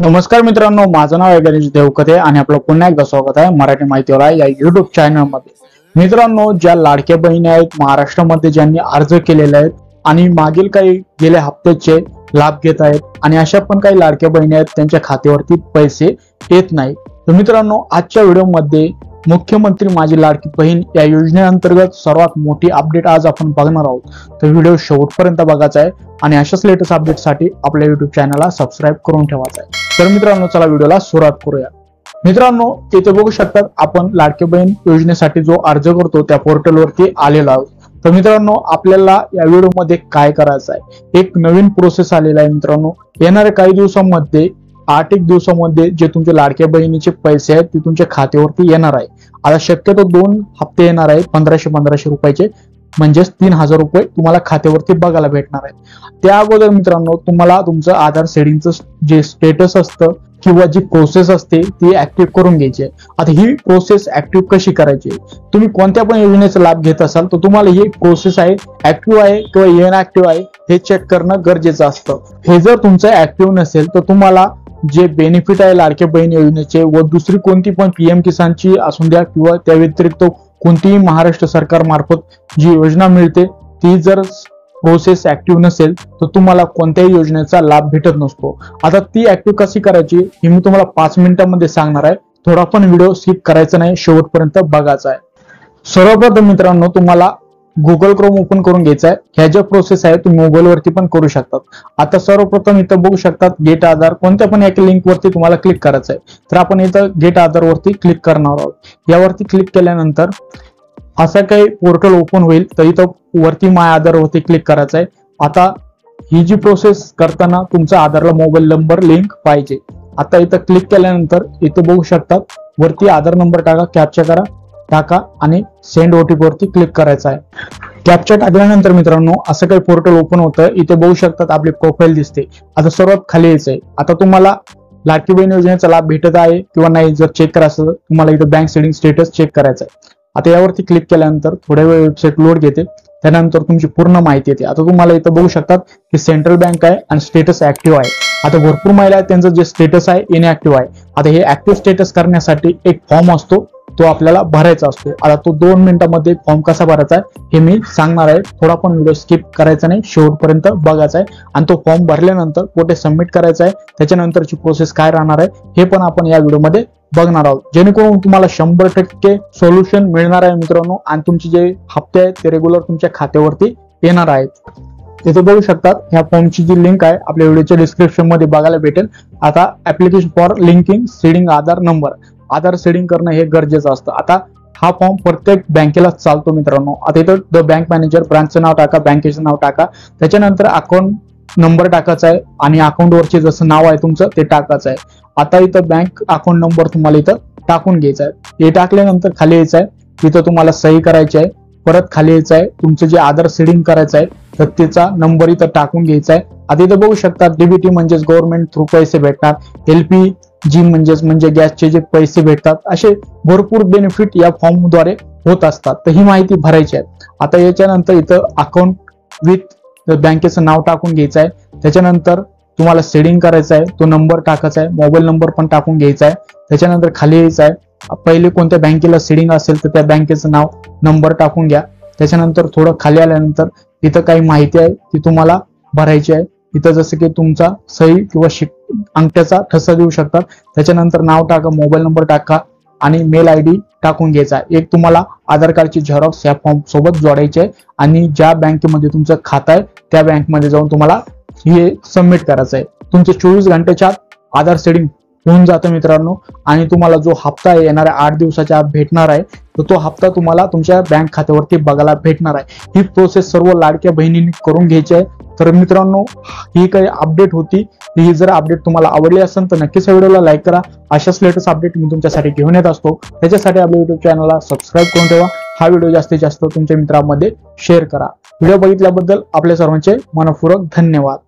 नमस्कार मित्रांनो, माझं नाव आहे गणेश देवकते आणि आपलं पुन्हा एकदा स्वागत आहे मराठी माहितीवाला या युट्यूब चॅनल मध्ये। मित्रांनो, ज्या लाडक्या बहिणी आहेत महाराष्ट्रामध्ये ज्यांनी अर्ज केलेले आहेत आणि मागील काही गेल्या हप्त्याचे लाभ घेत आहेत आणि अशा पण काही लाडक्या बहिणी आहेत त्यांच्या खात्यावरती पैसे येत नाही। तर मित्रांनो, आजच्या व्हिडिओमध्ये मुख्यमंत्री माझी लाडकी बहीण या योजनेअंतर्गत सर्वात मोठी अपडेट आज आपण बघणार आहोत। तर व्हिडिओ शेवटपर्यंत बघायचा आहे आणि अशाच लेटेस्ट अपडेटसाठी आपल्या युट्यूब चॅनलला सबस्क्राईब करून ठेवायचा आहे। तर मित्रांनो, चला व्हिडिओला सुरुवात करूया। मित्रांनो, इथे बघू शकतात आपण लाडकी बहीण योजनेसाठी जो अर्ज करतो त्या पोर्टलवरती आलेलो आहोत। तर मित्रांनो, आपल्याला या व्हिडिओमध्ये काय करायचं आहे, एक नवीन प्रोसेस आलेला आहे। मित्रांनो, येणाऱ्या काही दिवसांमध्ये 8 दिवसांमध्ये जे तुमच्या लाडक्या बहिणीचे पैसे आहेत ते तुमच्या खात्यावरती येणार आहे। आता शक्यतो 2 हप्ते येणार आहे 1500 रुपयाचे, म्हणजेच 3000 रुपये तुम्हाला खात्यावरती बघायला भेटणार आहे। त्या अगोदर मित्रांनो, तुम्हाला तुमचं आधार सेडिंगचं जे स्टेटस असतं किंवा जी प्रोसेस असते ती ऍक्टिव्ह करून घ्यायची आहे। आता ही प्रोसेस ऍक्टिव्ह कशी करायची, तुम्ही कोणत्या पण योजनेचा लाभ घेत असाल तर तुम्हाला ही प्रोसेस आहे ऍक्टिव्ह आहे किंवा इनऍक्टिव्ह आहे हे चेक करणं गरजेचं असतं। हे जर तुमचं ऍक्टिव्ह नसेल तर तुम्हाला जे बेनिफिट आहे लाडक्या बहीण योजनेचे व दुसरी कोणती पण पीएम किसानची असू द्या किंवा त्या व्यतिरिक्त कोणतीही महाराष्ट्र सरकार मार्फत जी योजना मिळते ती जर प्रोसेस ऍक्टिव्ह नसेल तर तुम्हाला कोणत्याही योजनेचा लाभ भेटत नसतो। आता ती ऍक्टिव्ह कशी करायची हे मी तुम्हाला 5 मिनिटांमध्ये सांगणार आहे। थोडा पण व्हिडिओ स्किप करायचा नाही, शेवटपर्यंत बघायचा आहे। सर्वप्रथम मित्रांनो, तुम्हाला गुगल क्रोम ओपन करून घ्यायचा आहे। ह्या ज्या प्रोसेस आहे तुम्ही मोबाईल वरती पण करू शकतात। आता सर्वप्रथम इथं बघू शकतात गेट आधार, कोणत्या पण एक लिंक वरती तुम्हाला क्लिक करायचं आहे। तर आपण इथं गेट आधार वरती क्लिक करणार आहोत। यावरती क्लिक केल्यानंतर असं काही पोर्टल ओपन होईल, तर इथं वरती माय आधार वरती क्लिक करायचं आहे। आता ही जी प्रोसेस करताना तुमचा आधारला मोबाईल नंबर लिंक पाहिजे। आता इथं क्लिक केल्यानंतर इथं बघू शकतात वरती आधार नंबर टाका, कॅप्चा करा, टाका आणि सेंड ओटीपी वरती क्लिक करायचं आहे। कॅप्चा टाकल्यानंतर मित्रांनो असं काही पोर्टल ओपन होतं। इथे बघू शकतात आपली प्रोफाईल दिसते। आता सर्वात खाली यायचंय। आता तुम्हाला लाडकी बहीण योजनेचा लाभ भेटत आहे किंवा नाही जर चेक करायचं तर तुम्हाला इथं बँक सेडिंग स्टेटस चेक करायचं आहे। आता यावरती क्लिक केल्यानंतर थोड्या वेळ वेबसाईट लोड घेते, त्यानंतर तुमची पूर्ण माहिती येते। आता तुम्हाला इथं बघू शकतात की सेंट्रल बँक आहे आणि स्टेटस ऍक्टिव्ह आहे। आता भरपूर महिला आहेत त्यांचं जे स्टेटस आहे इनऍक्टिव्ह आहे। आता हे ऍक्टिव्ह स्टेटस करण्यासाठी एक फॉर्म असतो तो आपल्याला भरायचा असतो। आता तो 2 मिनिटांमध्ये फॉर्म कसा भरायचा आहे हे मी सांगणार आहे। थोडा पण व्हिडिओ स्किप करायचा नाही, शेवटपर्यंत बघायचा आहे। आणि तो फॉर्म भरल्यानंतर कुठे सबमिट करायचा आहे, त्याच्यानंतरची प्रोसेस काय राहणार आहे हे पण आपण या व्हिडिओमध्ये बघणार आहोत, जेणेकरून तुम्हाला 100% सोल्युशन मिळणार आहे मित्रांनो। आणि तुमचे जे हप्ते आहेत ते रेग्युलर तुमच्या खात्यावरती येणार आहेत। इथे बघू शकतात ह्या फॉर्मची जी लिंक आहे आपल्या व्हिडिओच्या डिस्क्रिप्शन मध्ये बघायला भेटेल। आता application for linking seeding Aadhaar number, Aadhaar seeding करणं हे गरजेचं असतं। आता हा फॉर्म प्रत्येक बँकेला चालतो मित्रांनो। आता इथं द बँक मॅनेजर ब्रांचचं नाव टाका, बँकेचं नाव टाका, त्याच्यानंतर अकाउंट नंबर टाकायचा आहे आणि अकाउंटवरचे जसं नाव आहे तुमचं ते टाकायचं आहे। आता इथं बँक अकाउंट नंबर तुम्हाला इथं टाकून घ्यायचा आहे। हे टाकल्यानंतर खाली यायचं आहे, तिथं तुम्हाला सही करायची आहे। परत खाली यायचं आहे, तुमचं जे आधार सेडिंग करायचं आहे तर त्याचा नंबर इथं टाकून घ्यायचा आहे। आता इथं बघू शकता डीबीटी म्हणजेच गव्हर्नमेंट थ्रू पैसे भेटणार, एलपीजी म्हणजे गॅसचे जे पैसे भेटतात, असे भरपूर बेनिफिट या फॉर्मद्वारे होत असतात। तर ही माहिती भरायची आहे। आता याच्यानंतर इथं अकाउंट विथ बँकेचं नाव टाकून घ्यायचं आहे। त्याच्यानंतर तुम्हाला सेडिंग करायचं आहे, तो नंबर टाकायचा आहे, मोबाईल नंबर पण टाकून घ्यायचा आहे। त्याच्यानंतर खाली यायचं आहे, पहिले कोणत्या बँकेला सेडिंग असेल तर त्या बँकेचं नाव नंबर टाकून घ्या। त्याच्यानंतर थोडं खाली आल्यानंतर इथं काही माहिती आहे ती तुम्हाला भरायची आहे। इथं जसं की तुमचा सही किंवा अंगठ्याचा ठसा देऊ शकतात। त्याच्यानंतर नाव टाका, मोबाईल नंबर टाका आणि मेल आयडी टाकून घ्यायचा। एक तुम्हाला आधार कार्डची झेरॉक्स या फॉर्म सोबत जोडायची आहे आणि ज्या बँकेमध्ये तुमचं खातं आहे त्या बँकमध्ये जाऊन तुम्हाला हे सबमिट करायचं आहे। तुमचे 24 घंटेच्या आत आधार सेडिंग होऊन जातं मित्रांनो। आणि तुम्हाला जो हप्ता आहे येणाऱ्या 8 दिवसाच्या आत भेटणार आहे तर तो हप्ता तुम्हाला तुमच्या बँक खात्यावरती बघायला भेटणार आहे। ही प्रोसेस सर्व लाडक्या बहिणींनी करून घ्यायची आहे। तर मित्रांनो, ही काही अपडेट होती, ही जर अपडेट तुम्हाला आवडली असेल तर नक्कीच व्हिडिओला लाईक करा। अशाच लेटेस्ट अपडेट मी तुमच्यासाठी घेऊन येत असतो, त्याच्यासाठी आपल्या युट्यूब चॅनलला सबस्क्राईब करून ठेवा। हा व्हिडिओ जास्तीत जास्त तुमच्या मित्रांमध्ये शेअर करा। व्हिडिओ बघितल्याबद्दल आपल्या सर्वांचे मनपूर्वक धन्यवाद।